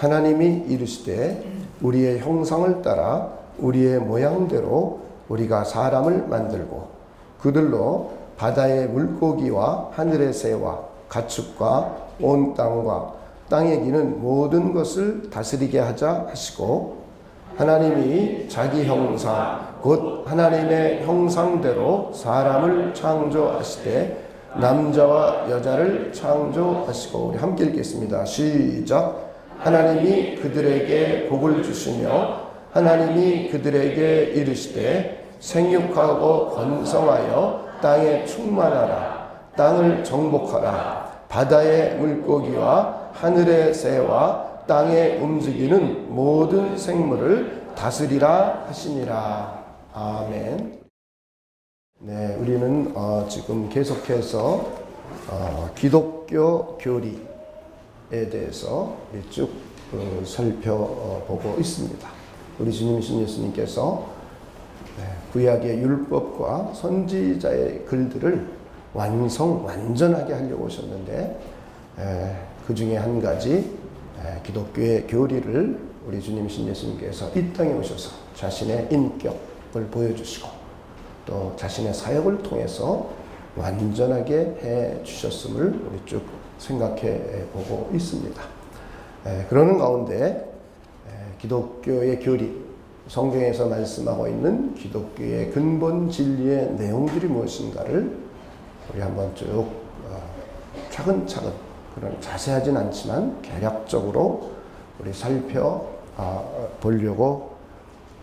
하나님이 이르시되 우리의 형상을 따라 우리의 모양대로 우리가 사람을 만들고 그들로 바다의 물고기와 하늘의 새와 가축과 온 땅과 땅에 기는 모든 것을 다스리게 하자 하시고 하나님이 자기 형상 곧 하나님의 형상대로 사람을 창조하시되 남자와 여자를 창조하시고 우리 함께 읽겠습니다. 시작. 하나님이 그들에게 복을 주시며 하나님이 그들에게 이르시되 생육하고 번성하여 땅에 충만하라 땅을 정복하라 바다의 물고기와 하늘의 새와 땅에 움직이는 모든 생물을 다스리라 하시니라. 아멘. 네, 우리는 지금 계속해서 기독교 교리에 대해서 쭉 살펴보고 있습니다. 우리 주님이신 예수님께서 구약의 율법과 선지자의 글들을 완전하게 하려고 오셨는데 그 중에 한 가지 기독교의 교리를 우리 주님이신 예수님께서 이 땅에 오셔서 자신의 인격을 보여주시고 또 자신의 사역을 통해서 완전하게 해 주셨음을 우리 쭉 생각해 보고 있습니다. 그러는 가운데 기독교의 교리, 성경에서 말씀하고 있는 기독교의 근본 진리의 내용들이 무엇인가를 우리 한번 쭉 차근차근 그런 자세하진 않지만 개략적으로 우리 살펴보려고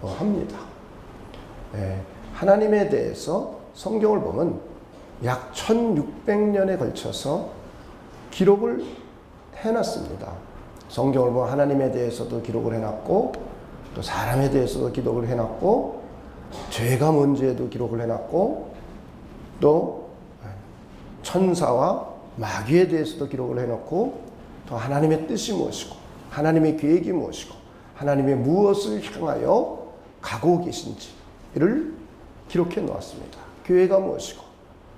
합니다. 하나님에 대해서 성경을 보면 약 1600년에 걸쳐서 기록을 해놨습니다. 성경을 보면 하나님에 대해서도 기록을 해놨고 또 사람에 대해서도 기록을 해놨고 죄가 뭔지에도 기록을 해놨고 또 천사와 마귀에 대해서도 기록을 해놓고 또 하나님의 뜻이 무엇이고 하나님의 계획이 무엇이고 하나님의 무엇을 향하여 가고 계신지를 기록해 놓았습니다. 교회가 무엇이고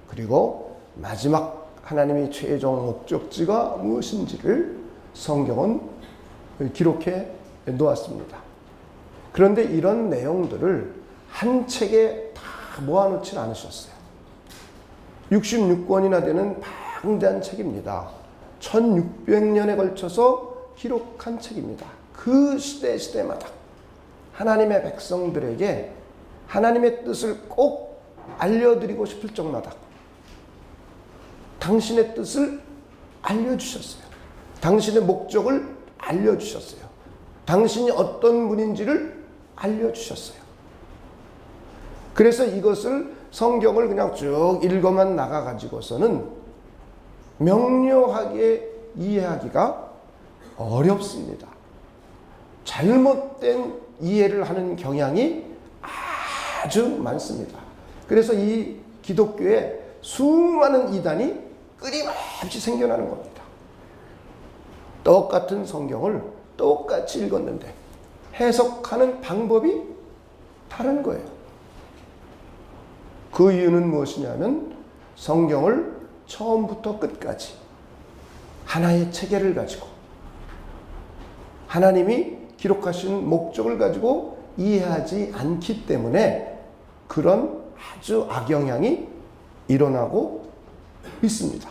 그리고 마지막 하나님의 최종 목적지가 무엇인지를 성경은 기록해 놓았습니다. 그런데 이런 내용들을 한 책에 다 모아놓지 않으셨어요. 66권이나 되는 방대한 책입니다. 1600년에 걸쳐서 기록한 책입니다. 그 시대마다 하나님의 백성들에게 하나님의 뜻을 꼭 알려드리고 싶을 적마다 당신의 뜻을 알려주셨어요. 당신의 목적을 알려주셨어요. 당신이 어떤 분인지를 알려주셨어요. 그래서 이것을 성경을 그냥 쭉 읽어만 나가가지고서는 명료하게 이해하기가 어렵습니다. 잘못된 이해를 하는 경향이 아주 많습니다. 그래서 이 기독교에 수많은 이단이 끊임없이 생겨나는 겁니다. 똑같은 성경을 똑같이 읽었는데 해석하는 방법이 다른 거예요. 그 이유는 무엇이냐면 성경을 처음부터 끝까지 하나의 체계를 가지고 하나님이 기록하신 목적을 가지고 이해하지 않기 때문에 그런 아주 악영향이 일어나고 있습니다.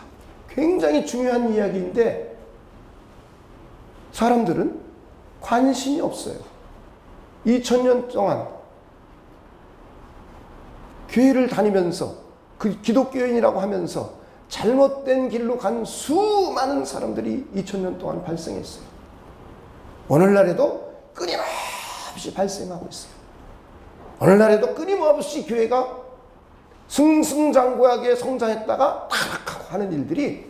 굉장히 중요한 이야기인데 사람들은 관심이 없어요. 2000년 동안 교회를 다니면서 그 기독교인이라고 하면서 잘못된 길로 간 수많은 사람들이 2000년 동안 발생했어요. 오늘날에도 끊임없이 발생하고 있어요. 오늘날에도 끊임없이 교회가 승승장구하게 성장했다가 타락하고 하는 일들이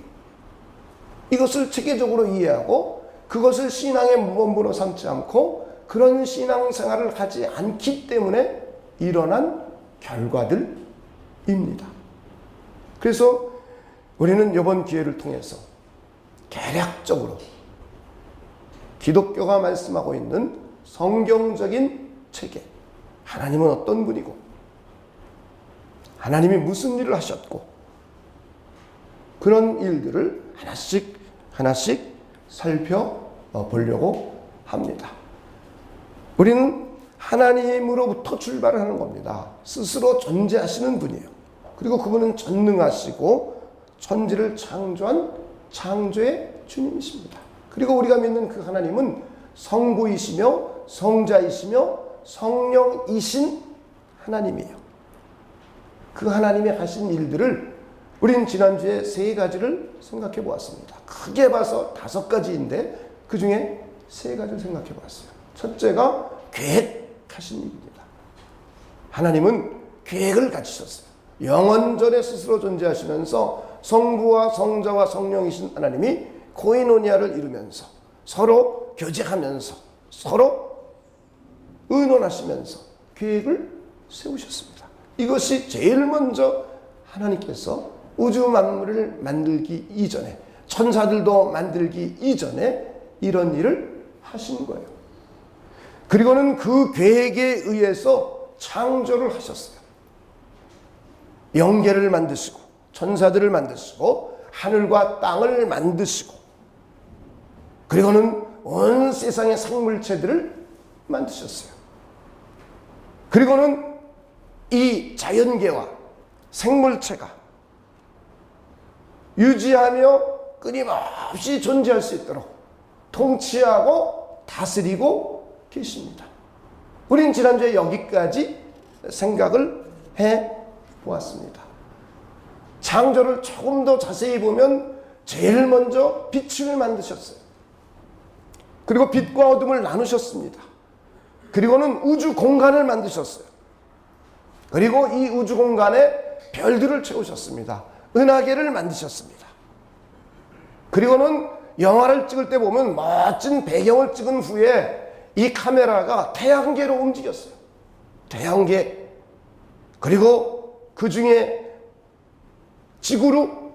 이것을 체계적으로 이해하고 그것을 신앙의 원본으로 삼지 않고 그런 신앙생활을 하지 않기 때문에 일어난 결과들입니다. 그래서 우리는 이번 기회를 통해서 개략적으로 기독교가 말씀하고 있는 성경적인 체계, 하나님은 어떤 분이고 하나님이 무슨 일을 하셨고 그런 일들을 하나씩 살펴보려고 합니다. 우리는 하나님으로부터 출발을 하는 겁니다. 스스로 존재하시는 분이에요. 그리고 그분은 전능하시고 천지를 창조한 창조의 주님이십니다. 그리고 우리가 믿는 그 하나님은 성부이시며 성자이시며 성령이신 하나님이에요. 그 하나님이 하신 일들을 우린 지난주에 3가지를 생각해 보았습니다. 크게 봐서 5가지인데 그 중에 3가지를 생각해 보았어요. 첫째가 계획하신 일입니다. 하나님은 계획을 가지셨어요. 영원전에 스스로 존재하시면서 성부와 성자와 성령이신 하나님이 코이노니아를 이루면서 서로 교제하면서 서로 의논하시면서 계획을 세우셨습니다. 이것이 제일 먼저 하나님께서 우주 만물을 만들기 이전에, 천사들도 만들기 이전에 이런 일을 하신 거예요. 그리고는 그 계획에 의해서 창조를 하셨어요. 영계를 만드시고 천사들을 만드시고 하늘과 땅을 만드시고 그리고는 온 세상의 생물체들을 만드셨어요. 그리고는 이 자연계와 생물체가 유지하며 끊임없이 존재할 수 있도록 통치하고 다스리고 계십니다. 우린 지난주에 여기까지 생각을 해 보았습니다. 창조를 조금 더 자세히 보면 제일 먼저 빛을 만드셨어요. 그리고 빛과 어둠을 나누셨습니다. 그리고는 우주 공간을 만드셨어요. 그리고 이 우주 공간에 별들을 채우셨습니다. 은하계를 만드셨습니다. 그리고는 영화를 찍을 때 보면 멋진 배경을 찍은 후에 이 카메라가 태양계로 움직였어요. 태양계. 그리고 그 중에 지구로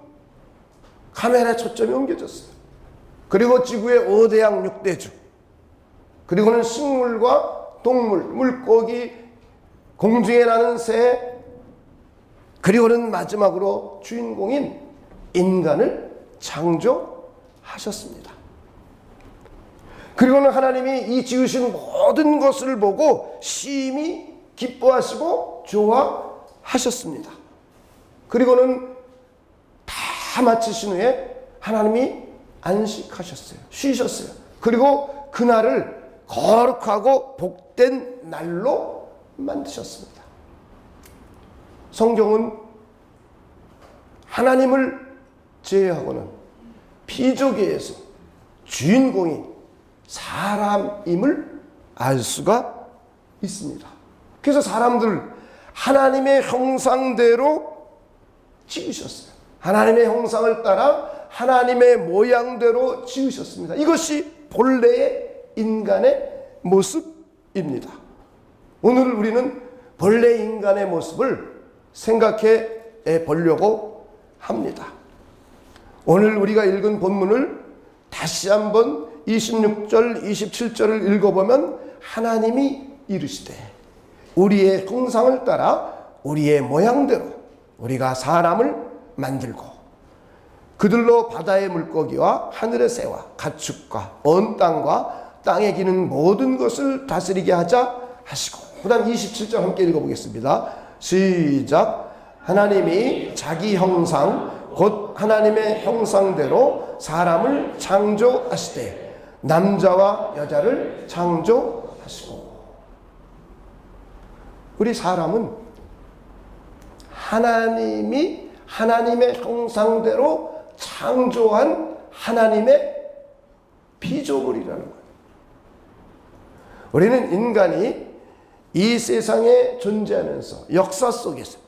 카메라의 초점이 옮겨졌어요. 그리고 지구의 5대양 6대주. 그리고는 식물과 동물, 물고기, 공중에 나는 새, 그리고는 마지막으로 주인공인 인간을 창조하셨습니다. 그리고는 하나님이 이 지으신 모든 것을 보고 심히 기뻐하시고 좋아하셨습니다. 그리고는 다 마치신 후에 하나님이 안식하셨어요. 쉬셨어요. 그리고 그날을 거룩하고 복된 날로 만드셨습니다. 성경은 하나님을 제외하고는 피조계에서 주인공이 사람임을 알 수가 있습니다. 그래서 사람들을 하나님의 형상대로 지으셨어요. 하나님의 형상을 따라 하나님의 모양대로 지으셨습니다. 이것이 본래의 인간의 모습입니다. 오늘 우리는 본래 인간의 모습을 생각해 보려고 합니다. 오늘 우리가 읽은 본문을 다시 한번 26절, 27절을 읽어보면 하나님이 이르시되 우리의 형상을 따라 우리의 모양대로 우리가 사람을 만들고 그들로 바다의 물고기와 하늘의 새와 가축과 온 땅과 땅에 기는 모든 것을 다스리게 하자 하시고, 그 다음 27절 함께 읽어보겠습니다. 시작. 하나님이 자기 형상 곧 하나님의 형상대로 사람을 창조하시되 남자와 여자를 창조하시고. 우리 사람은 하나님이 하나님의 형상대로 창조한 하나님의 피조물이라는 거예요. 우리는 인간이 이 세상에 존재하면서 역사 속에서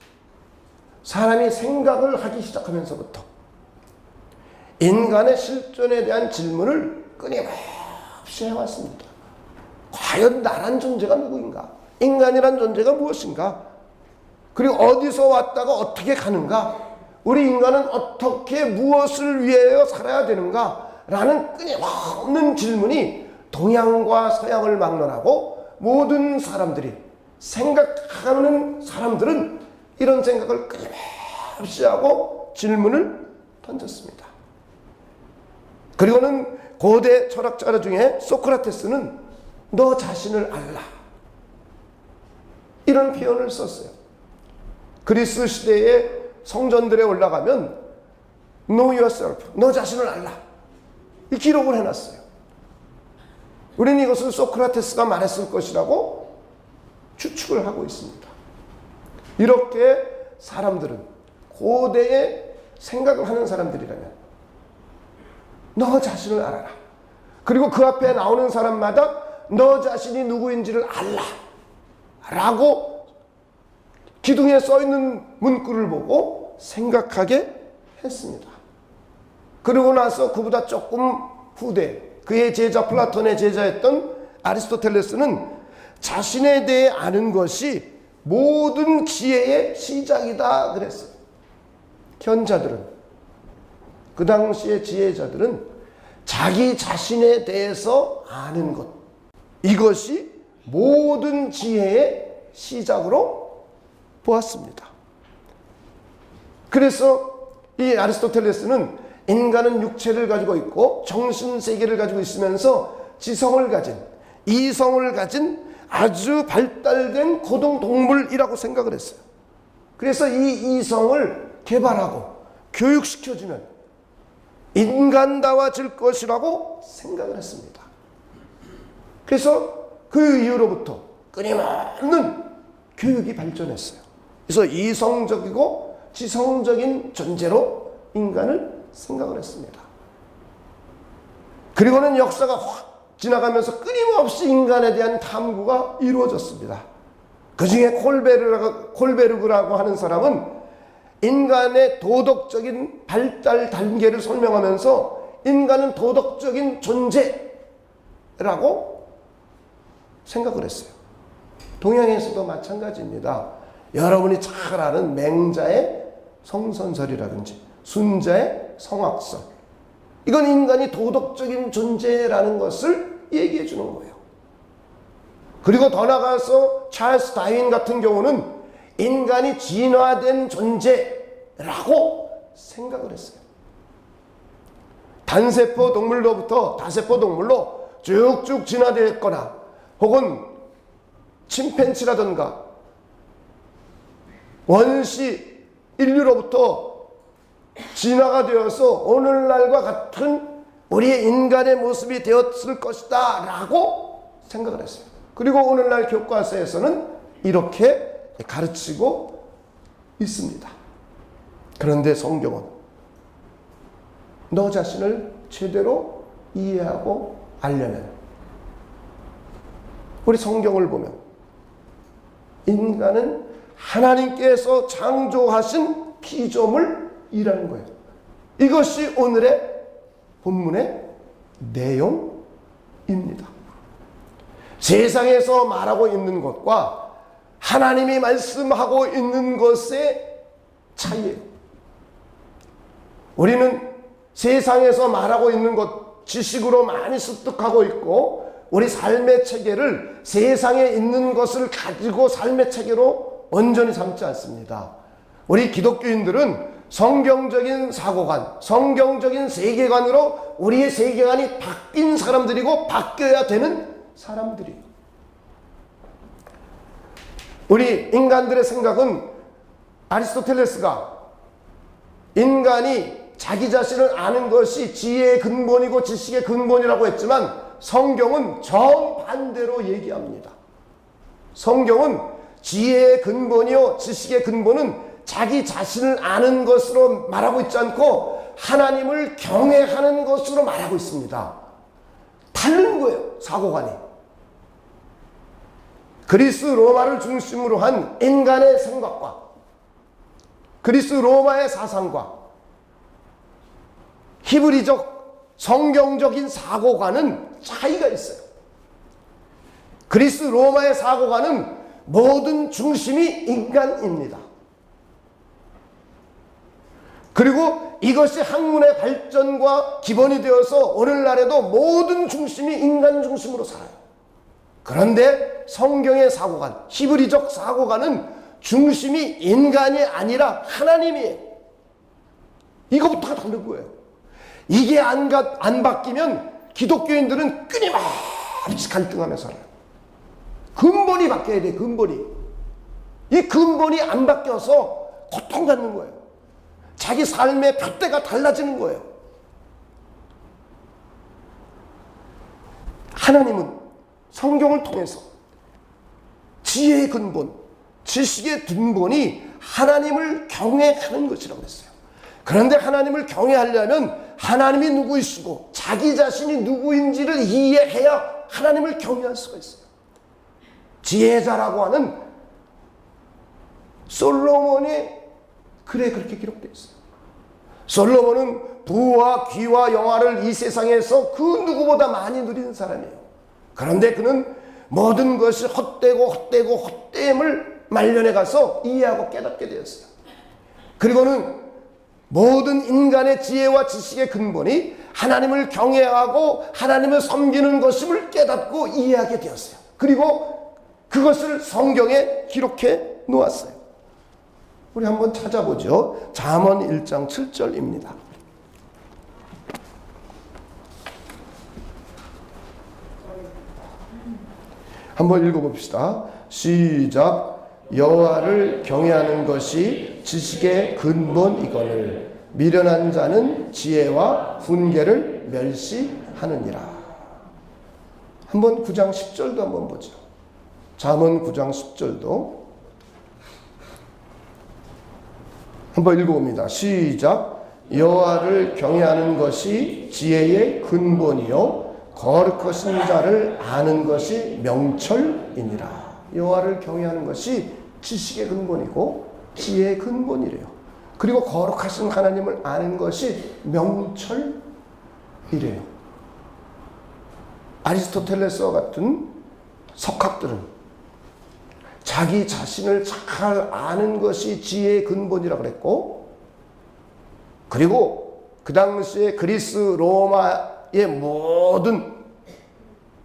사람이 생각을 하기 시작하면서부터 인간의 실존에 대한 질문을 끊임없이 해왔습니다. 과연 나란 존재가 누구인가? 인간이란 존재가 무엇인가? 그리고 어디서 왔다가 어떻게 가는가? 우리 인간은 어떻게 무엇을 위하여 살아야 되는가? 라는 끊임없는 질문이 동양과 서양을 막론하고 모든 사람들이 생각하는 사람들은 이런 생각을 끊임없이 하고 질문을 던졌습니다. 그리고는 고대 철학자 중에 소크라테스는 너 자신을 알라, 이런 표현을 썼어요. 그리스 시대의 성전들에 올라가면 Know yourself, 너 자신을 알라, 이 기록을 해놨어요. 우리는 이것을 소크라테스가 말했을 것이라고 추측을 하고 있습니다. 이렇게 사람들은, 고대의 생각을 하는 사람들이라면 너 자신을 알아라, 그리고 그 앞에 나오는 사람마다 너 자신이 누구인지를 알라 라고 기둥에 써있는 문구를 보고 생각하게 했습니다. 그러고 나서 그보다 조금 후대, 그의 제자 플라톤의 제자였던 아리스토텔레스는 자신에 대해 아는 것이 모든 지혜의 시작이다 그랬어요. 현자들은, 그 당시의 지혜자들은 자기 자신에 대해서 아는 것, 이것이 모든 지혜의 시작으로 보았습니다. 그래서 이 아리스토텔레스는 인간은 육체를 가지고 있고 정신세계를 가지고 있으면서 지성을 가진, 이성을 가진 아주 발달된 고등동물이라고 생각을 했어요. 그래서 이 이성을 개발하고 교육시켜주면 인간다워질 것이라고 생각을 했습니다. 그래서 그 이후로부터 끊임없는 교육이 발전했어요. 그래서 이성적이고 지성적인 존재로 인간을 생각을 했습니다. 그리고는 역사가 확 지나가면서 끊임없이 인간에 대한 탐구가 이루어졌습니다. 그 중에 콜베르그라고 하는 사람은 인간의 도덕적인 발달 단계를 설명하면서 인간은 도덕적인 존재라고 생각을 했어요. 동양에서도 마찬가지입니다. 여러분이 잘 아는 맹자의 성선설이라든지 순자의 성악설, 이건 인간이 도덕적인 존재라는 것을 얘기해 주는 거예요. 그리고 더 나아가서 찰스 다윈 같은 경우는 인간이 진화된 존재라고 생각을 했어요. 단세포 동물로부터 다세포 동물로 쭉쭉 진화되었거나 혹은 침팬지라든가 원시 인류로부터 진화가 되어서 오늘날과 같은 우리의 인간의 모습이 되었을 것이다 라고 생각을 했어요. 그리고 오늘날 교과서에서는 이렇게 가르치고 있습니다. 그런데 성경은 너 자신을 제대로 이해하고 알려면, 우리 성경을 보면 인간은 하나님께서 창조하신 피조물이라는 거예요. 이것이 오늘의 본문의 내용입니다. 세상에서 말하고 있는 것과 하나님이 말씀하고 있는 것의 차이예요. 우리는 세상에서 말하고 있는 것 지식으로 많이 습득하고 있고, 우리 삶의 체계를 세상에 있는 것을 가지고 삶의 체계로 온전히 삼지 않습니다. 우리 기독교인들은 성경적인 사고관, 성경적인 세계관으로 우리의 세계관이 바뀐 사람들이고 바뀌어야 되는 사람들이에요. 우리 인간들의 생각은 아리스토텔레스가 인간이 자기 자신을 아는 것이 지혜의 근본이고 지식의 근본이라고 했지만, 성경은 정반대로 얘기합니다. 성경은 지혜의 근본이요 지식의 근본은 자기 자신을 아는 것으로 말하고 있지 않고 하나님을 경외하는 것으로 말하고 있습니다. 다른 거예요, 사고관이. 그리스 로마를 중심으로 한 인간의 생각과 그리스 로마의 사상과 히브리적 성경적인 사고관은 차이가 있어요. 그리스 로마의 사고관은 모든 중심이 인간입니다. 그리고 이것이 학문의 발전과 기본이 되어서 오늘날에도 모든 중심이 인간 중심으로 살아요. 그런데 성경의 사고관, 히브리적 사고관은 중심이 인간이 아니라 하나님이에요. 이거부터가 다른 거예요. 이게 안 바뀌면 기독교인들은 끊임없이 갈등하며 살아요. 근본이 바뀌어야 돼. 근본이. 이 근본이 안 바뀌어서 고통받는 거예요. 자기 삶의 잣대가 달라지는 거예요. 하나님은 성경을 통해서 지혜의 근본, 지식의 근본이 하나님을 경외하는 것이라고 했어요. 그런데 하나님을 경외하려면 하나님이 누구이시고 자기 자신이 누구인지를 이해해야 하나님을 경외할 수가 있어요. 지혜자라고 하는 솔로몬이 그렇게 기록되어 있어요. 솔로몬은 부와 귀와 영화를 이 세상에서 그 누구보다 많이 누리는 사람이에요. 그런데 그는 모든 것이 헛됨을 말년에 가서 이해하고 깨닫게 되었어요. 그리고는 모든 인간의 지혜와 지식의 근본이 하나님을 경외하고 하나님을 섬기는 것임을 깨닫고 이해하게 되었어요. 그리고 그것을 성경에 기록해 놓았어요. 우리 한번 찾아보죠. 잠언 1장 7절입니다. 한번 읽어봅시다. 시작. 여호와를 경외하는 것이 지식의 근본이거늘 미련한 자는 지혜와 훈계를 멸시하느니라. 한번 9장 10절도 한번 보죠. 잠언 9장 10절도 한번 읽어봅니다. 시작. 여호와를 경외하는 것이 지혜의 근본이요 거룩하신 자를 아는 것이 명철이니라. 여호와를 경외하는 것이 지식의 근본이고 지혜의 근본이래요. 그리고 거룩하신 하나님을 아는 것이 명철이래요. 아리스토텔레스와 같은 석학들은 자기 자신을 잘 아는 것이 지혜의 근본이라고 그랬고, 그리고 그 당시에 그리스 로마의 모든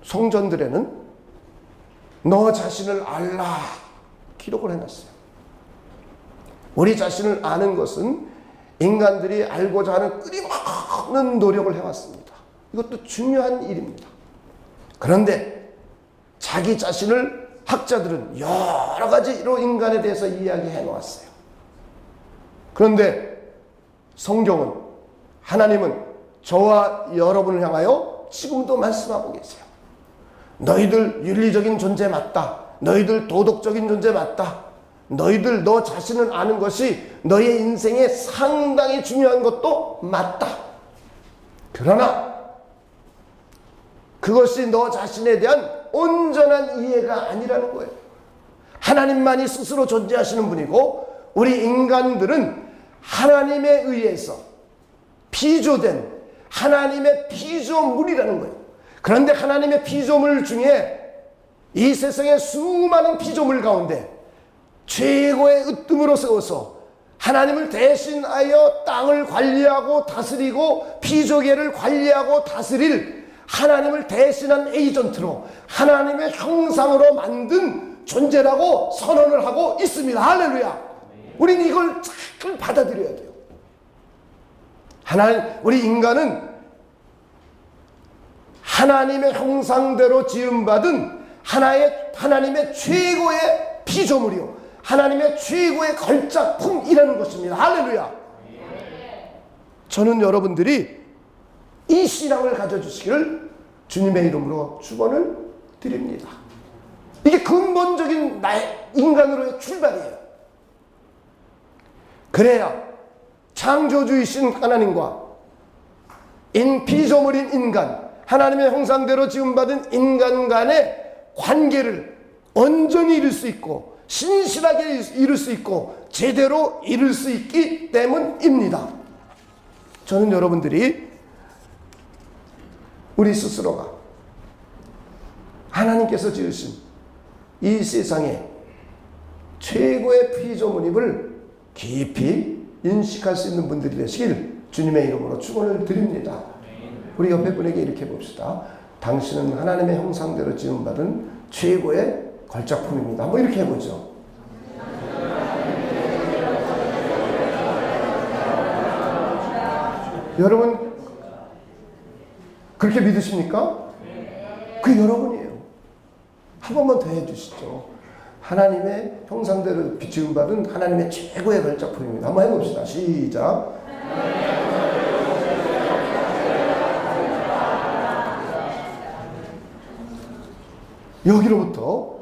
성전들에는 너 자신을 알라 기록을 해놨어요. 우리 자신을 아는 것은 인간들이 알고자 하는 끊임없는 노력을 해왔습니다. 이것도 중요한 일입니다. 그런데 자기 자신을 학자들은 여러 가지로 인간에 대해서 이야기해 놓았어요. 그런데 성경은, 하나님은 저와 여러분을 향하여 지금도 말씀하고 계세요. 너희들 윤리적인 존재 맞다. 너희들 도덕적인 존재 맞다. 너희들 너 자신을 아는 것이 너의 인생에 상당히 중요한 것도 맞다. 그러나 그것이 너 자신에 대한 온전한 이해가 아니라는 거예요. 하나님만이 스스로 존재하시는 분이고 우리 인간들은 하나님에 의해서 피조된 하나님의 피조물이라는 거예요. 그런데 하나님의 피조물 중에 이 세상의 수많은 피조물 가운데 최고의 으뜸으로 세워서 하나님을 대신하여 땅을 관리하고 다스리고 피조계를 관리하고 다스릴 하나님을 대신한 에이전트로 하나님의 형상으로 만든 존재라고 선언을 하고 있습니다. 할렐루야. 우리는 이걸 잘 받아들여야 돼요. 우리 인간은 하나님의 형상대로 지음받은 하나님의 최고의 피조물이요 하나님의 최고의 걸작품이라는 것입니다. 할렐루야. 저는 여러분들이 이 신앙을 가져주시기를 주님의 이름으로 축원을 드립니다. 이게 근본적인 나의 인간으로의 출발이에요. 그래야 창조주이신 하나님과 피조물인 인간, 하나님의 형상대로 지음받은 인간 간의 관계를 온전히 이룰 수 있고 신실하게 이룰 수 있고 제대로 이룰 수 있기 때문입니다. 저는 여러분들이 우리 스스로가 하나님께서 지으신 이 세상의 최고의 피조물임을 깊이 인식할 수 있는 분들이 되시길 주님의 이름으로 축원을 드립니다. 우리 옆에 분에게 이렇게 봅시다. 당신은 하나님의 형상대로 지음받은 최고의 걸작품입니다. 한번 이렇게 해보죠. 여러분, 그렇게 믿으십니까? 그 여러분이에요. 한 번만 더 해주시죠. 하나님의 형상대로 지음받은 하나님의 최고의 걸작품입니다. 한번 해봅시다. 시작. 여기로부터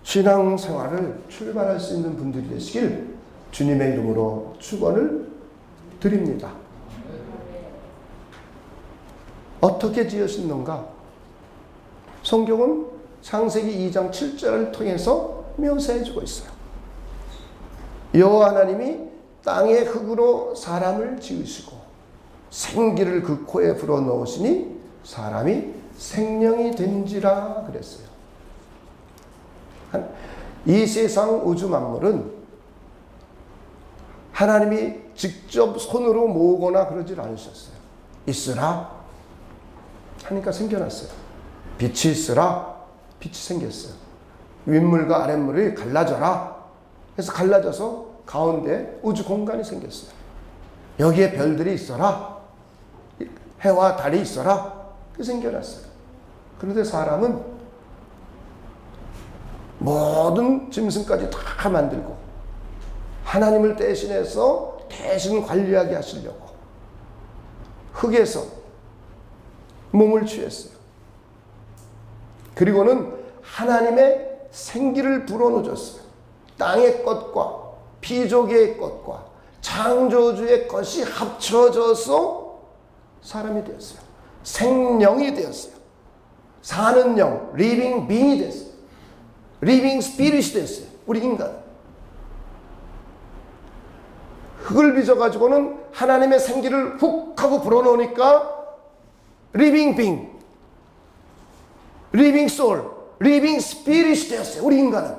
신앙생활을 출발할 수 있는 분들이 되시길 주님의 이름으로 축원을 드립니다. 어떻게 지으셨는가? 성경은 창세기 2장 7절을 통해서 묘사해주고 있어요. 여호와 하나님이 땅의 흙으로 사람을 지으시고 생기를 그 코에 불어넣으시니 사람이 생명이 된지라 그랬어요. 이 세상 우주 만물은 하나님이 직접 손으로 모으거나 그러질 않으셨어요. 있으라 하니까 생겨났어요. 빛이 있으라 빛이 생겼어요. 윗물과 아랫물이 갈라져라 해서 갈라져서 가운데 우주 공간이 생겼어요. 여기에 별들이 있어라, 해와 달이 있어라, 그게 생겨났어요. 그런데 사람은 모든 짐승까지 다 만들고 하나님을 대신해서 대신 관리하게 하시려고 흙에서 몸을 취했어요. 그리고는 하나님의 생기를 불어넣어줬어요. 땅의 것과 피조개의 것과 창조주의 것이 합쳐져서 사람이 되었어요. 생명이 되었어요. 사는 영, 리빙 빙이 됐어요. 리빙 스피릿이 됐어요. 우리 인간. 흙을 빚어가지고는 하나님의 생기를 훅 하고 불어넣으니까 리빙 빙, 리빙 소울, 리빙 스피릿이 되었어요. 우리 인간은.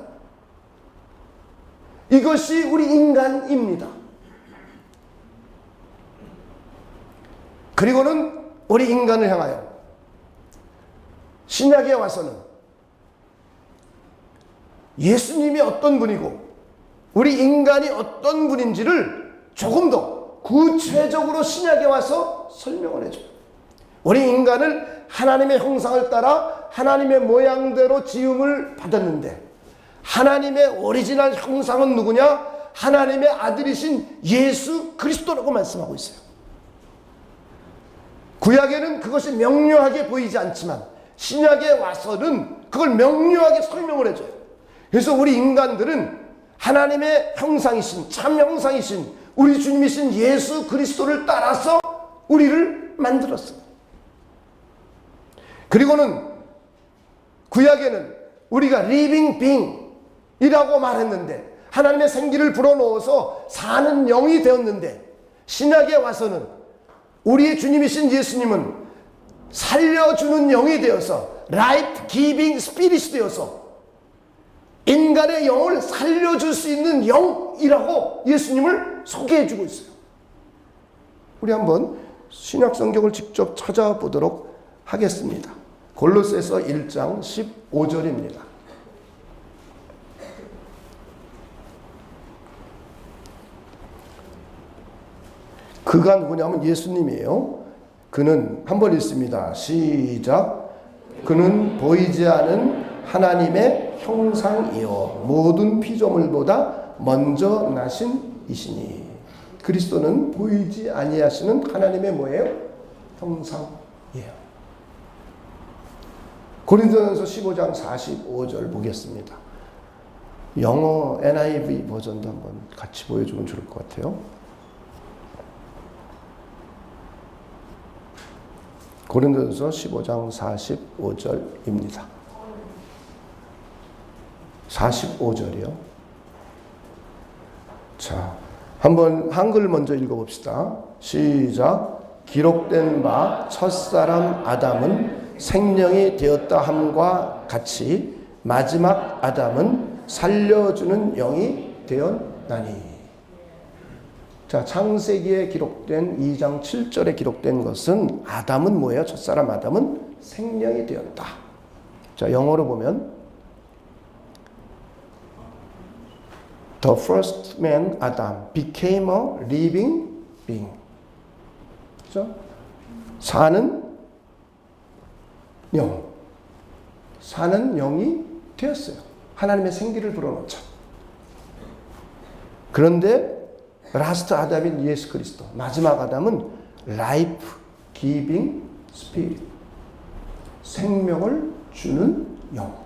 이것이 우리 인간입니다. 그리고는 우리 인간을 향하여 신약에 와서는 예수님이 어떤 분이고 우리 인간이 어떤 분인지를 조금 더 구체적으로 신약에 와서 설명을 해줘요. 우리 인간을 하나님의 형상을 따라 하나님의 모양대로 지음을 받았는데 하나님의 오리지널 형상은 누구냐? 하나님의 아들이신 예수 그리스도라고 말씀하고 있어요. 구약에는 그것이 명료하게 보이지 않지만 신약에 와서는 그걸 명료하게 설명을 해줘요. 그래서 우리 인간들은 하나님의 형상이신 참 형상이신 우리 주님이신 예수 그리스도를 따라서 우리를 만들었어요. 그리고는 구약에는 우리가 리빙 빙이라고 말했는데 하나님의 생기를 불어넣어서 사는 영이 되었는데 신약에 와서는 우리의 주님이신 예수님은 살려주는 영이 되어서 라이프 기빙 스피릿이 되어서 인간의 영을 살려줄 수 있는 영이라고 예수님을 소개해주고 있어요. 우리 한번 신약 성경을 직접 찾아보도록 하겠습니다. 골로새서 1장 15절입니다. 그가 누구냐면 예수님이에요. 그는 한번 읽습니다. 시작. 그는 보이지 않은 하나님의 형상이요 모든 피조물보다 먼저 나신 이시니. 그리스도는 보이지 아니하시는 하나님의 뭐예요? 형상이에요. 고린도전서 15장 45절 보겠습니다. 영어 NIV 버전도 한번 같이 보여주면 좋을 것 같아요. 고린도전서 15장 45절입니다. 45절이요. 자, 한번 한글 먼저 읽어봅시다. 시작. 기록된 바 첫사람 아담은 생명이 되었다 함과 같이 마지막 아담은 살려주는 영이 되었나니. 자, 창세기에 기록된 2장 7절에 기록된 것은 아담은 뭐예요? 첫사람 아담은 생명이 되었다. 자, 영어로 보면 The first man Adam became a living being. 그렇죠? 사는 영, 사는 영이 되었어요. 하나님의 생기를 불어넣자. 그런데 라스트 아담인 예수 그리스도, 마지막 아담은 라이프 기빙 스피릿, 생명을 주는 영.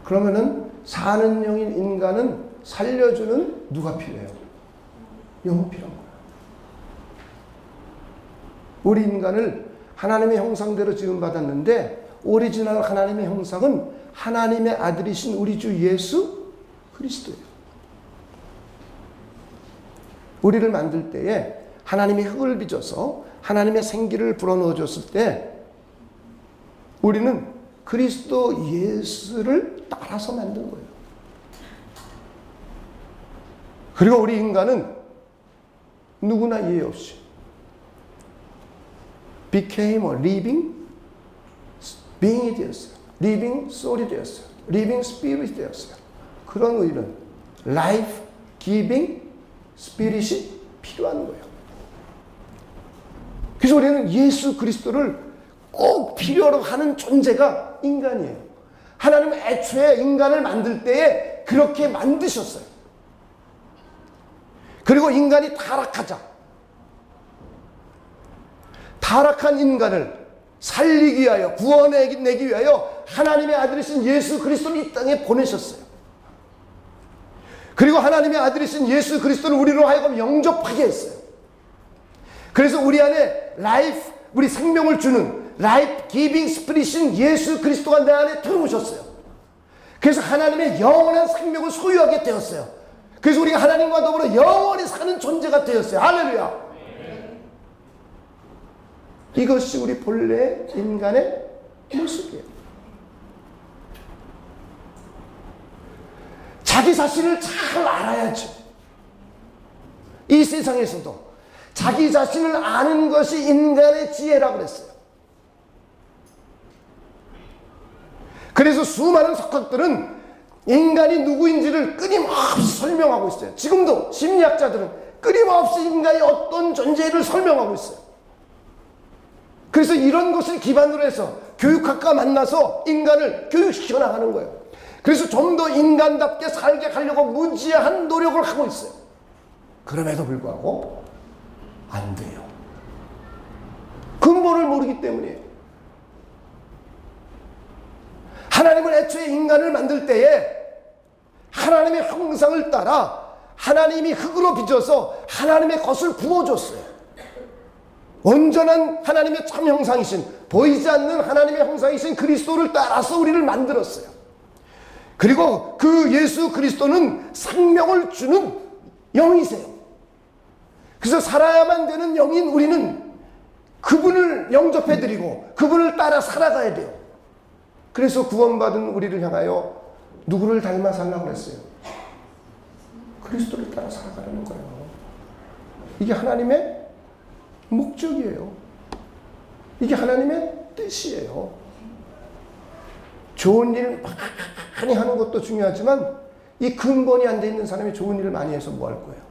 그러면은 사는 영인 인간은 살려주는 누가 필요해요? 영이 필요한 거예요. 우리 인간을 하나님의 형상대로 지음받았는데 오리지널 하나님의 형상은 하나님의 아들이신 우리 주 예수 그리스도예요. 우리를 만들 때에 하나님이 흙을 빚어서 하나님의 생기를 불어넣어 줬을 때 우리는 그리스도 예수를 따라서 만든 거예요. 그리고 우리 인간은 누구나 이해 없이 became a living being이 되었어요. living soul이 되었어요. living spirit이 되었어요. 그런 우리는 life giving spirit이 필요한 거예요. 그래서 우리는 예수 그리스도를 꼭 필요로 하는 존재가 인간이에요. 하나님은 애초에 인간을 만들 때에 그렇게 만드셨어요. 그리고 인간이 타락한 인간을 살리기 위하여, 구원내기 위하여 하나님의 아들이신 예수 그리스도를 이 땅에 보내셨어요. 그리고 하나님의 아들이신 예수 그리스도를 우리로 하여금 영접하게 했어요. 그래서 우리 안에 라이프, 우리 생명을 주는 라이프 기빙 스피릿인 예수 그리스도가 내 안에 들어오셨어요. 그래서 하나님의 영원한 생명을 소유하게 되었어요. 그래서 우리가 하나님과 더불어 영원히 사는 존재가 되었어요. 할렐루야. 이것이 우리 본래 인간의 모습이에요. 자기 자신을 잘 알아야죠. 이 세상에서도 자기 자신을 아는 것이 인간의 지혜라고 그랬어요. 그래서 수많은 석학들은 인간이 누구인지를 끊임없이 설명하고 있어요. 지금도 심리학자들은 끊임없이 인간이 어떤 존재를 설명하고 있어요. 그래서 이런 것을 기반으로 해서 교육학과 만나서 인간을 교육시켜 나가는 거예요. 그래서 좀 더 인간답게 살게 하려고 무지한 노력을 하고 있어요. 그럼에도 불구하고 안 돼요. 근본을 모르기 때문이에요. 하나님은 애초에 인간을 만들 때에 하나님의 형상을 따라 하나님이 흙으로 빚어서 하나님의 것을 부어줬어요. 온전한 하나님의 참 형상이신, 보이지 않는 하나님의 형상이신 그리스도를 따라서 우리를 만들었어요. 그리고 그 예수 그리스도는 생명을 주는 영이세요. 그래서 살아야만 되는 영인 우리는 그분을 영접해드리고 그분을 따라 살아가야 돼요. 그래서 구원받은 우리를 향하여 누구를 닮아 살라고 그랬어요? 그리스도를 따라 살아가라는 거예요. 이게 하나님의 목적이에요. 이게 하나님의 뜻이에요. 좋은 일 많이 하는 것도 중요하지만 이 근본이 안 돼 있는 사람이 좋은 일을 많이 해서 뭐 할 거예요?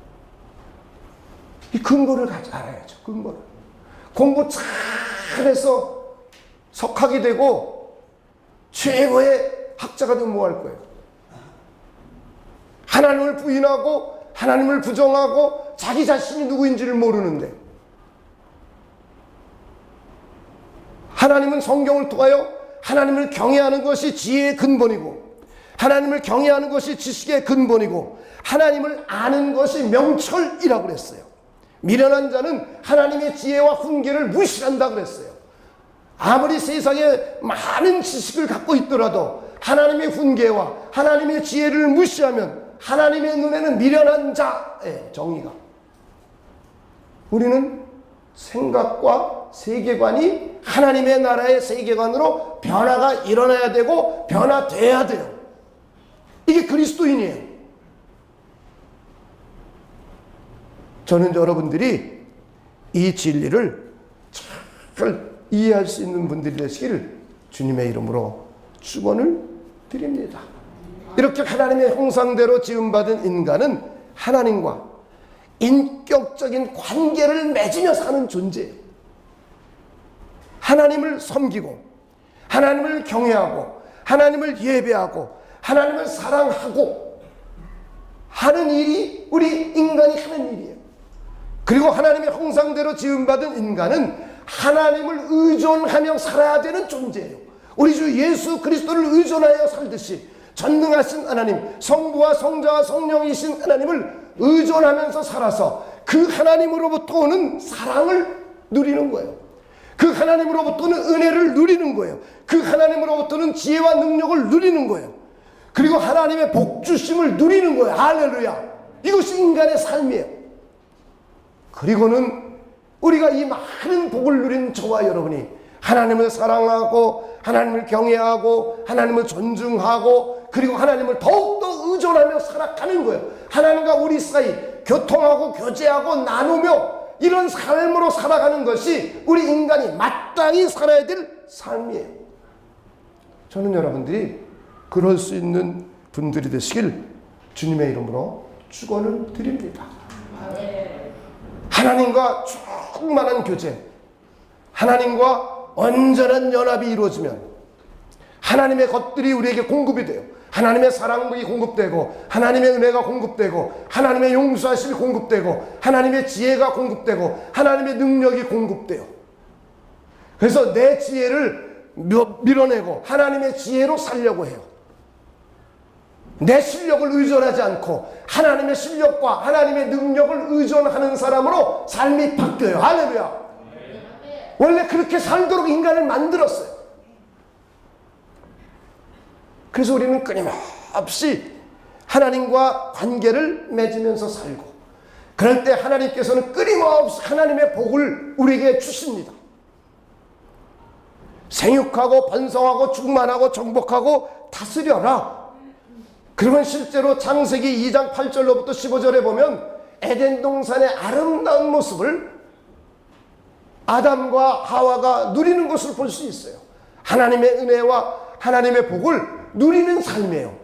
이 근본을 알아야죠. 근본을. 공부 잘해서 석학이 되고 최고의 학자가 되면 뭐 할 거예요? 하나님을 부인하고 하나님을 부정하고 자기 자신이 누구인지를 모르는데, 하나님은 성경을 통하여 하나님을 경외하는 것이 지혜의 근본이고 하나님을 경외하는 것이 지식의 근본이고 하나님을 아는 것이 명철이라고 그랬어요. 미련한 자는 하나님의 지혜와 훈계를 무시한다 그랬어요. 아무리 세상에 많은 지식을 갖고 있더라도 하나님의 훈계와 하나님의 지혜를 무시하면 하나님의 눈에는 미련한 자의 정의가. 우리는 생각과 세계관이 하나님의 나라의 세계관으로 변화가 일어나야 되고 변화돼야 돼요. 이게 그리스도인이에요. 저는 여러분들이 이 진리를 잘 이해할 수 있는 분들이 되시기를 주님의 이름으로 축원을 드립니다. 이렇게 하나님의 형상대로 지음받은 인간은 하나님과 인격적인 관계를 맺으며 사는 존재예요. 하나님을 섬기고 하나님을 경외하고 하나님을 예배하고 하나님을 사랑하고 하는 일이 우리 인간이 하는 일이에요. 그리고 하나님의 형상대로 지음받은 인간은 하나님을 의존하며 살아야 되는 존재예요. 우리 주 예수 그리스도를 의존하여 살듯이 전능하신 하나님, 성부와 성자와 성령이신 하나님을 의존하면서 살아서 그 하나님으로부터 오는 사랑을 누리는 거예요. 그 하나님으로부터는 은혜를 누리는 거예요. 그 하나님으로부터는 지혜와 능력을 누리는 거예요. 그리고 하나님의 복주심을 누리는 거예요. 할렐루야. 이것이 인간의 삶이에요. 그리고는 우리가 이 많은 복을 누린 저와 여러분이 하나님을 사랑하고 하나님을 경외하고 하나님을 존중하고 그리고 하나님을 더욱더 의존하며 살아가는 거예요. 하나님과 우리 사이 교통하고 교제하고 나누며 이런 삶으로 살아가는 것이 우리 인간이 마땅히 살아야 될 삶이에요. 저는 여러분들이 그럴 수 있는 분들이 되시길 주님의 이름으로 축원을 드립니다. 하나님과 충만한 교제, 하나님과 온전한 연합이 이루어지면 하나님의 것들이 우리에게 공급이 돼요. 하나님의 사랑이 공급되고 하나님의 은혜가 공급되고 하나님의 용서하심이 공급되고 하나님의 지혜가 공급되고 하나님의 능력이 공급돼요. 그래서 내 지혜를 밀어내고 하나님의 지혜로 살려고 해요. 내 실력을 의존하지 않고 하나님의 실력과 하나님의 능력을 의존하는 사람으로 삶이 바뀌어요. 할렐루야. 원래 그렇게 살도록 인간을 만들었어요. 그래서 우리는 끊임없이 하나님과 관계를 맺으면서 살고 그럴 때 하나님께서는 끊임없이 하나님의 복을 우리에게 주십니다. 생육하고 번성하고 충만하고 정복하고 다스려라. 그러면 실제로 창세기 2장 8절로부터 15절에 보면 에덴 동산의 아름다운 모습을 아담과 하와가 누리는 것을 볼 수 있어요. 하나님의 은혜와 하나님의 복을 누리는 삶이에요.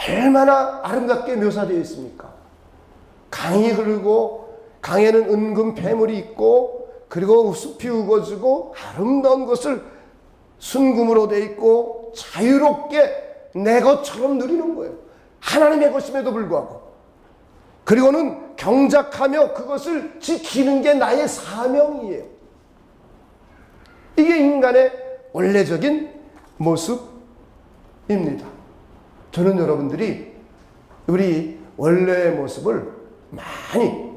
얼마나 아름답게 묘사되어 있습니까? 강이 흐르고 강에는 은금 폐물이 있고 그리고 숲이 우거지고 아름다운 것을 순금으로 돼 있고 자유롭게 내 것처럼 누리는 거예요. 하나님의 것임에도 불구하고. 그리고는 경작하며 그것을 지키는 게 나의 사명이에요. 이게 인간의 원래적인 모습입니다. 저는 여러분들이 우리 원래의 모습을 많이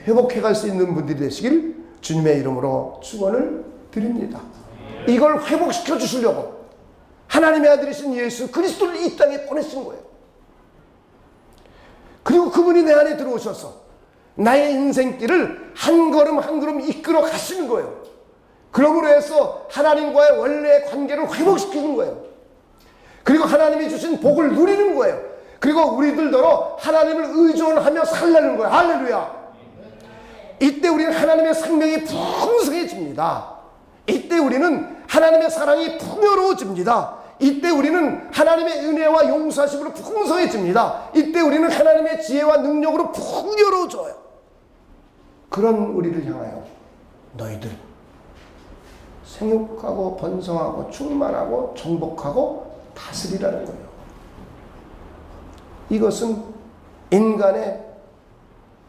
회복해 갈 수 있는 분들이 되시길 주님의 이름으로 축원을 드립니다. 이걸 회복시켜 주시려고 하나님의 아들이신 예수 그리스도를 이 땅에 보내신 거예요. 그리고 그분이 내 안에 들어오셔서 나의 인생길을 한 걸음 한 걸음 이끌어 가시는 거예요. 그러므로 해서 하나님과의 원래의 관계를 회복시키는 거예요. 그리고 하나님이 주신 복을 누리는 거예요. 그리고 우리들더러 하나님을 의존하며 살라는 거예요. 할렐루야. 이때 우리는 하나님의 생명이 풍성해집니다. 이때 우리는 하나님의 사랑이 풍요로워집니다. 이때 우리는 하나님의 은혜와 용서하심으로 풍성해집니다. 이때 우리는 하나님의 지혜와 능력으로 풍요로워져요. 그런 우리를 향하여 너희들 생육하고 번성하고 충만하고 정복하고 다스리라는 거예요. 이것은 인간의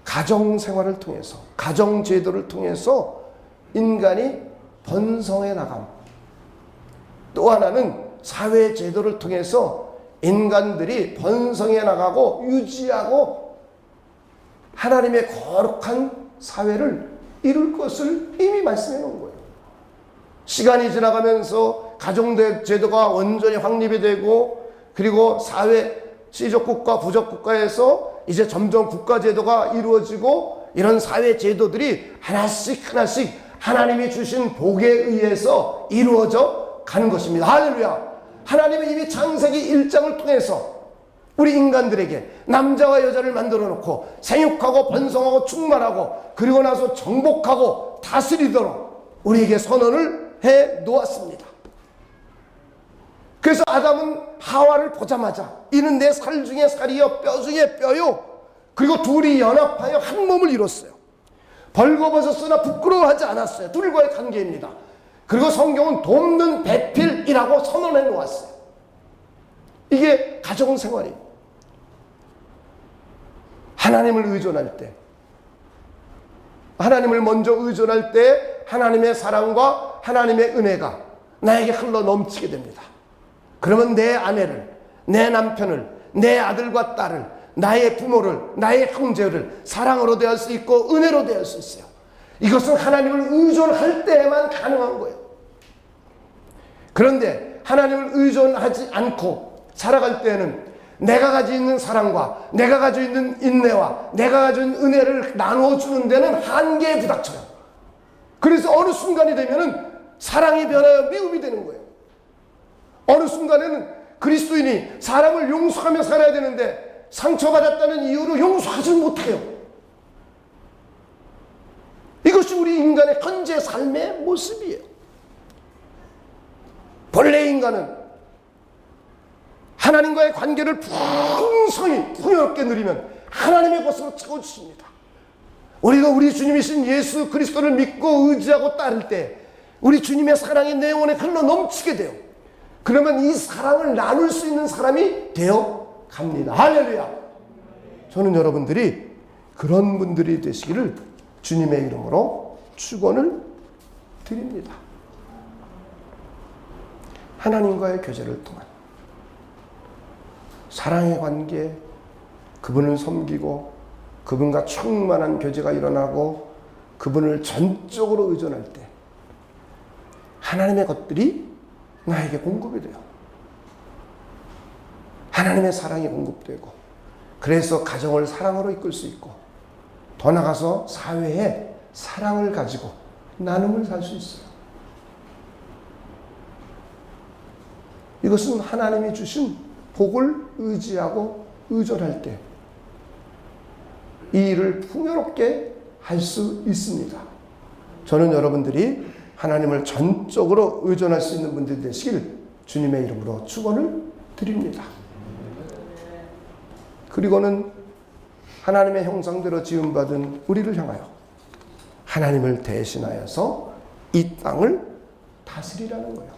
가정생활을 통해서 가정제도를 통해서 인간이 번성해 나감, 또 하나는 사회제도를 통해서 인간들이 번성해 나가고 유지하고 하나님의 거룩한 사회를 이룰 것을 이미 말씀해 놓은 거예요. 시간이 지나가면서 가정제도가 온전히 확립이 되고 그리고 사회 시족국가 부족국가에서 이제 점점 국가제도가 이루어지고 이런 사회제도들이 하나씩 하나님이 주신 복에 의해서 이루어져 가는 것입니다. 할렐루야. 하나님은 이미 창세기 1장을 통해서 우리 인간들에게 남자와 여자를 만들어 놓고 생육하고 번성하고 충만하고 그리고 나서 정복하고 다스리도록 우리에게 선언을 해 놓았습니다. 그래서 아담은 하와를 보자마자 이는 내 살 중에 살이요 뼈 중에 뼈요 그리고 둘이 연합하여 한 몸을 이뤘어요. 벌거벗었으나 부끄러워하지 않았어요. 둘과의 관계입니다. 그리고 성경은 돕는 배필이라고 선언해 놓았어요. 이게 가정생활이에요. 하나님을 의존할 때, 하나님을 먼저 의존할 때 하나님의 사랑과 하나님의 은혜가 나에게 흘러 넘치게 됩니다. 그러면 내 아내를, 내 남편을, 내 아들과 딸을, 나의 부모를, 나의 형제를 사랑으로 대할 수 있고 은혜로 대할 수 있어요. 이것은 하나님을 의존할 때에만 가능한 거예요. 그런데 하나님을 의존하지 않고 살아갈 때는 내가 가지고 있는 사랑과 내가 가지고 있는 인내와 내가 가지고 있는 은혜를 나누어주는 데는 한계에 부닥쳐요. 그래서 어느 순간이 되면은 사랑이 변하여 미움이 되는 거예요. 어느 순간에는 그리스도인이 사람을 용서하며 살아야 되는데 상처받았다는 이유로 용서하지 못해요. 이것이 우리 인간의 현재 삶의 모습이에요. 본래 인간은 하나님과의 관계를 풍성히 풍요롭게 누리면 하나님의 것으로 채워주십니다. 우리가 우리 주님이신 예수 그리스도를 믿고 의지하고 따를 때 우리 주님의 사랑이 내 영혼에 흘러 넘치게 돼요. 그러면 이 사랑을 나눌 수 있는 사람이 되어 갑니다. 할렐루야. 저는 여러분들이 그런 분들이 되시기를 주님의 이름으로 축원을 드립니다. 하나님과의 교제를 통한 사랑의 관계, 그분을 섬기고 그분과 충만한 교제가 일어나고 그분을 전적으로 의존할 때 하나님의 것들이 나에게 공급이 돼요. 하나님의 사랑이 공급되고 그래서 가정을 사랑으로 이끌 수 있고 더 나아가서 사회에 사랑을 가지고 나눔을 살 수 있어요. 이것은 하나님이 주신 복을 의지하고 의존할 때 이 일을 풍요롭게 할 수 있습니다. 저는 여러분들이 하나님을 전적으로 의존할 수 있는 분들이 되시길 주님의 이름으로 축원을 드립니다. 그리고는 하나님의 형상대로 지음받은 우리를 향하여 하나님을 대신하여서 이 땅을 다스리라는 거예요.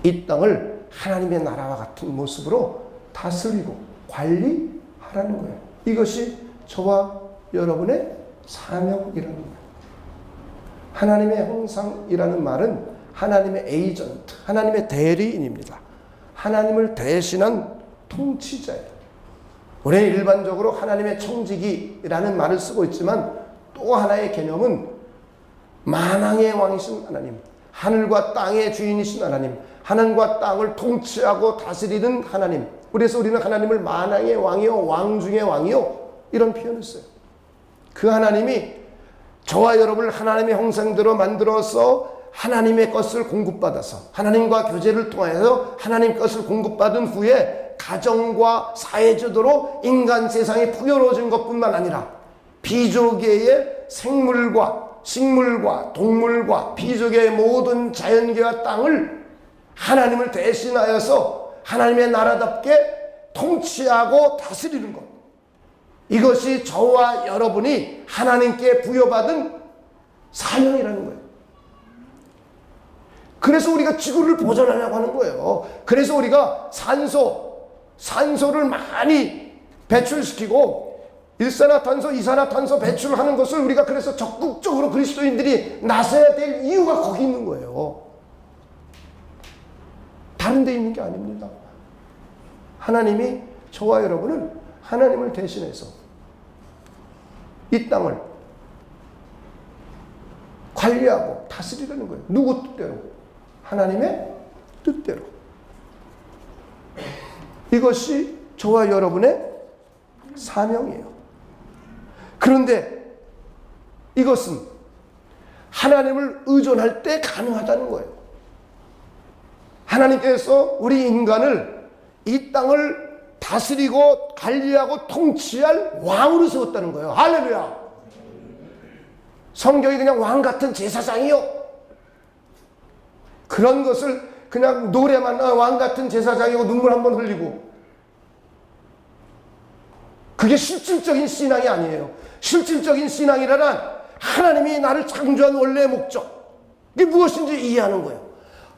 이 땅을 하나님의 나라와 같은 모습으로 다스리고 관리하라는 거예요. 이것이 저와 여러분의 사명이라는 거예요. 하나님의 형상이라는 말은 하나님의 에이전트, 하나님의 대리인입니다. 하나님을 대신한 통치자예요. 우리는 일반적으로 하나님의 청지기라는 말을 쓰고 있지만 또 하나의 개념은 만왕의 왕이신 하나님, 하늘과 땅의 주인이신 하나님, 하늘과 땅을 통치하고 다스리는 하나님. 그래서 우리는 하나님을 만왕의 왕이요 왕 중의 왕이요 이런 표현을 써요. 그 하나님이 저와 여러분을 하나님의 형상대로 만들어서 하나님의 것을 공급받아서 하나님과 교제를 통해서 하나님 것을 공급받은 후에 가정과 사회제도로 인간 세상이 풍요로워진 것뿐만 아니라 비조계의 생물과 식물과 동물과 비조계의 모든 자연계와 땅을 하나님을 대신하여서 하나님의 나라답게 통치하고 다스리는 것. 이것이 저와 여러분이 하나님께 부여받은 사명이라는 거예요. 그래서 우리가 지구를 보존하려고 하는 거예요. 그래서 우리가 산소를 많이 배출시키고 일산화탄소, 이산화탄소 배출하는 것을 우리가 그래서 적극적으로 그리스도인들이 나서야 될 이유가 거기 있는 거예요. 다른 데 있는 게 아닙니다. 하나님이 저와 여러분을 하나님을 대신해서 이 땅을 관리하고 다스리라는 거예요. 누구 뜻대로? 하나님의 뜻대로. 이것이 저와 여러분의 사명이에요. 그런데 이것은 하나님을 의존할 때 가능하다는 거예요. 하나님께서 우리 인간을 이 땅을 다스리고 관리하고 통치할 왕으로 세웠다는 거예요. 할렐루야. 성경이 그냥 왕 같은 제사장이요, 그런 것을 그냥 노래만 왕 같은 제사장이고 눈물 한번 흘리고, 그게 실질적인 신앙이 아니에요. 실질적인 신앙이라는 하나님이 나를 창조한 원래의 목적, 이게 무엇인지 이해하는 거예요.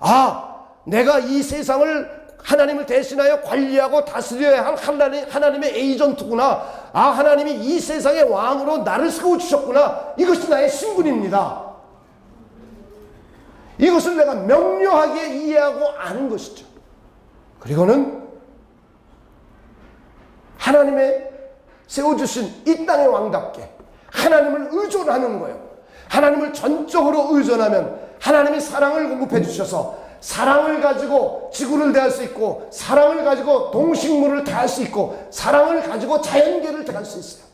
아, 내가 이 세상을 하나님을 대신하여 관리하고 다스려야 할 하나님의 에이전트구나. 아, 하나님이 이 세상의 왕으로 나를 세워주셨구나. 이것이 나의 신분입니다. 이것을 내가 명료하게 이해하고 아는 것이죠. 그리고는 하나님의 세워주신 이 땅의 왕답게 하나님을 의존하는 거예요. 하나님을 전적으로 의존하면 하나님이 사랑을 공급해 주셔서 사랑을 가지고 지구를 대할 수 있고, 사랑을 가지고 동식물을 대할 수 있고, 사랑을 가지고 자연계를 대할 수 있어요.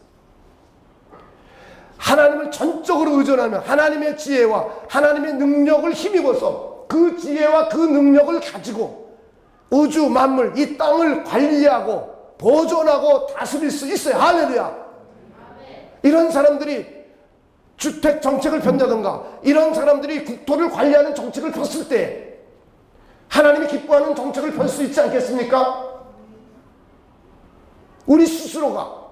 하나님을 전적으로 의존하면 하나님의 지혜와 하나님의 능력을 힘입어서 그 지혜와 그 능력을 가지고 우주 만물 이 땅을 관리하고 보존하고 다스릴 수 있어요. 할렐루야. 이런 사람들이 주택 정책을 편다든가 이런 사람들이 국토를 관리하는 정책을 폈을 때 하나님이 기뻐하는 정책을 펼 수 있지 않겠습니까? 우리 스스로가,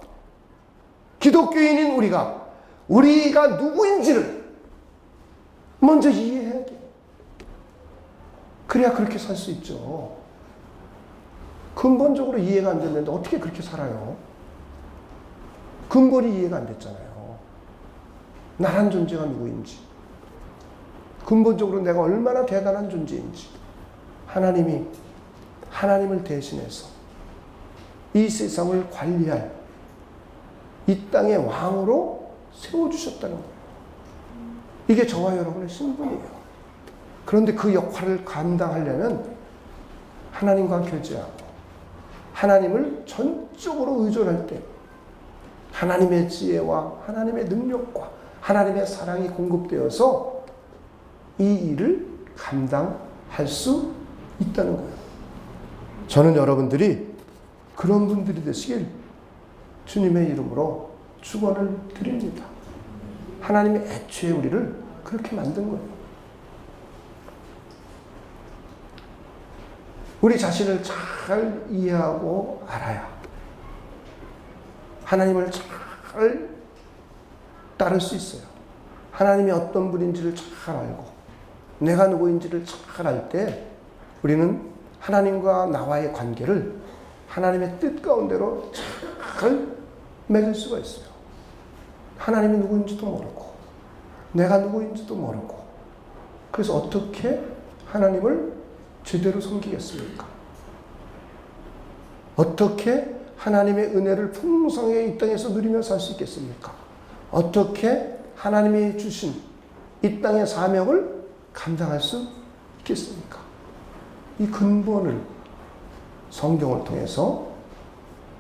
기독교인인 우리가 누구인지를 먼저 이해해야 돼요. 그래야 그렇게 살 수 있죠. 근본적으로 이해가 안 됐는데 어떻게 그렇게 살아요? 근본이 이해가 안 됐잖아요. 나란 존재가 누구인지, 근본적으로 내가 얼마나 대단한 존재인지, 하나님을 대신해서 이 세상을 관리할 이 땅의 왕으로 세워주셨다는 거예요. 이게 저와 여러분의 신분이에요. 그런데 그 역할을 감당하려면 하나님과 교제하고 하나님을 전적으로 의존할 때 하나님의 지혜와 하나님의 능력과 하나님의 사랑이 공급되어서 이 일을 감당할 수 있다는 거예요. 저는 여러분들이 그런 분들이 되시길 주님의 이름으로 축원을 드립니다. 하나님이 애초에 우리를 그렇게 만든 거예요. 우리 자신을 잘 이해하고 알아야 하나님을 잘 따를 수 있어요. 하나님이 어떤 분인지를 잘 알고 내가 누구인지를 잘 알 때 우리는 하나님과 나와의 관계를 하나님의 뜻 가운데로 잘 맺을 수가 있어요. 하나님이 누구인지도 모르고 내가 누구인지도 모르고 그래서 어떻게 하나님을 제대로 섬기겠습니까? 어떻게 하나님의 은혜를 풍성하게 이 땅에서 누리며 살 수 있겠습니까? 어떻게 하나님이 주신 이 땅의 사명을 감당할 수 있겠습니까? 이 근본을 성경을 통해서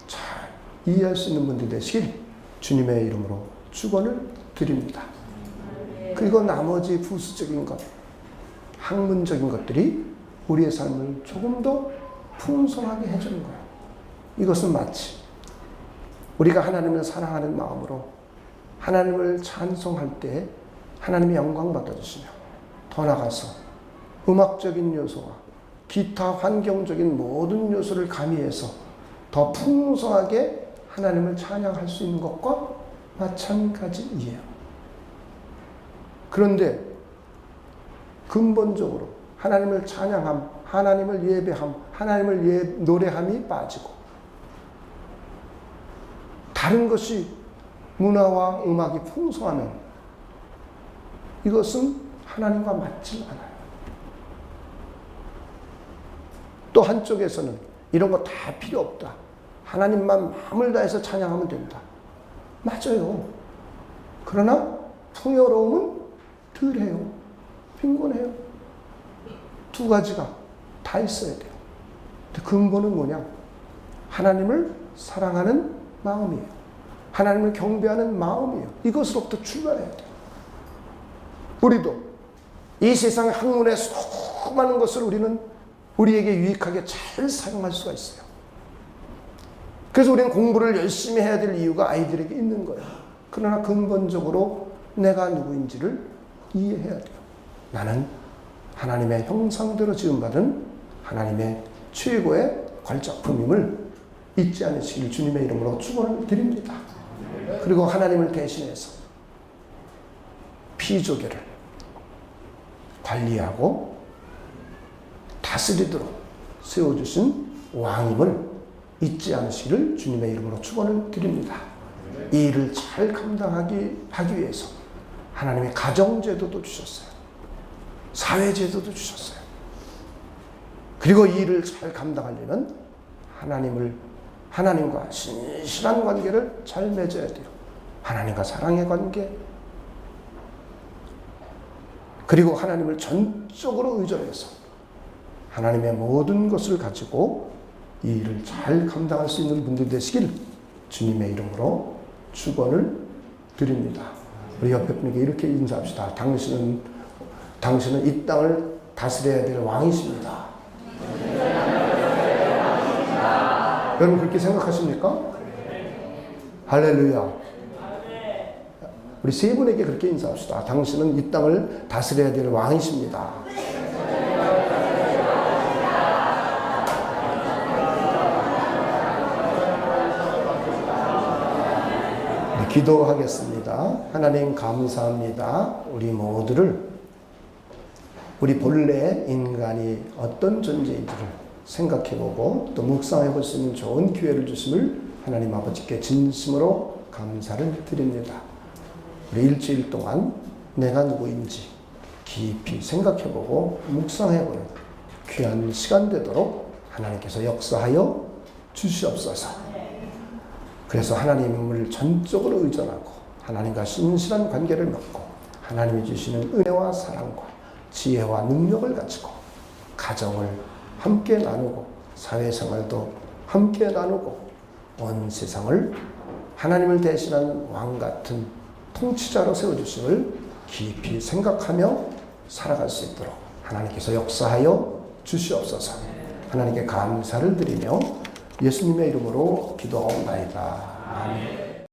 잘 이해할 수 있는 분들이 되시길 주님의 이름으로 축원을 드립니다. 그리고 나머지 부수적인 것, 학문적인 것들이 우리의 삶을 조금 더 풍성하게 해주는 거예요. 이것은 마치 우리가 하나님을 사랑하는 마음으로 하나님을 찬송할 때 하나님의 영광 받아주시며 더 나아가서 음악적인 요소와 기타 환경적인 모든 요소를 가미해서 더 풍성하게 하나님을 찬양할 수 있는 것과 마찬가지이에요. 그런데 근본적으로 하나님을 찬양함, 하나님을 예배함, 하나님을 노래함이 빠지고 다른 것이 문화와 음악이 풍성하면 이것은 하나님과 맞지 않아요. 또 한쪽에서는 이런 거 다 필요 없다. 하나님만 마음을 다해서 찬양하면 된다. 맞아요. 그러나 풍요로움은 덜해요. 빈곤해요. 두 가지가 다 있어야 돼요. 근데 근본은 뭐냐? 하나님을 사랑하는 마음이에요. 하나님을 경배하는 마음이에요. 이것으로부터 출발해야 돼요. 우리도 이 세상의 학문의 수많은 것을 우리에게 유익하게 잘 사용할 수가 있어요. 그래서 우리는 공부를 열심히 해야 될 이유가 아이들에게 있는 거예요. 그러나 근본적으로 내가 누구인지를 이해해야 돼요. 나는 하나님의 형상대로 지음받은 하나님의 최고의 걸작품임을 잊지 않으시길 주님의 이름으로 축원을 드립니다. 그리고 하나님을 대신해서 피조계를 관리하고 다스리도록 세워주신 왕임을 잊지 않으시기를 주님의 이름으로 축원을 드립니다. 이 일을 잘 하기 위해서 하나님의 가정제도도 주셨어요. 사회제도도 주셨어요. 그리고 이 일을 잘 감당하려면 하나님과 신실한 관계를 잘 맺어야 돼요. 하나님과 사랑의 관계, 그리고 하나님을 전적으로 의존해서 하나님의 모든 것을 가지고 이 일을 잘 감당할 수 있는 분들이 되시길 주님의 이름으로 축원을 드립니다. 우리 옆에 분에게 이렇게 인사합시다. 당신은 이 땅을 다스려야 될 왕이십니다. 여러분 그렇게 생각하십니까? 할렐루야. 우리 세 분에게 그렇게 인사합시다. 당신은 이 땅을 다스려야 될 왕이십니다. 네, 기도하겠습니다. 하나님 감사합니다. 우리 모두를 우리 본래 인간이 어떤 존재인지를 생각해보고 또 묵상해볼 수 있는 좋은 기회를 주심을 하나님 아버지께 진심으로 감사를 드립니다. 우리 일주일 동안 내가 누구인지 깊이 생각해보고 묵상해보는 귀한 시간 되도록 하나님께서 역사하여 주시옵소서. 그래서 하나님을 전적으로 의존하고 하나님과 신실한 관계를 맺고 하나님이 주시는 은혜와 사랑과 지혜와 능력을 가지고 가정을 함께 나누고 사회생활도 함께 나누고 온 세상을 하나님을 대신한 왕 같은 통치자로 세워주심을 깊이 생각하며 살아갈 수 있도록 하나님께서 역사하여 주시옵소서. 하나님께 감사를 드리며 예수님의 이름으로 기도하옵나이다. 아멘.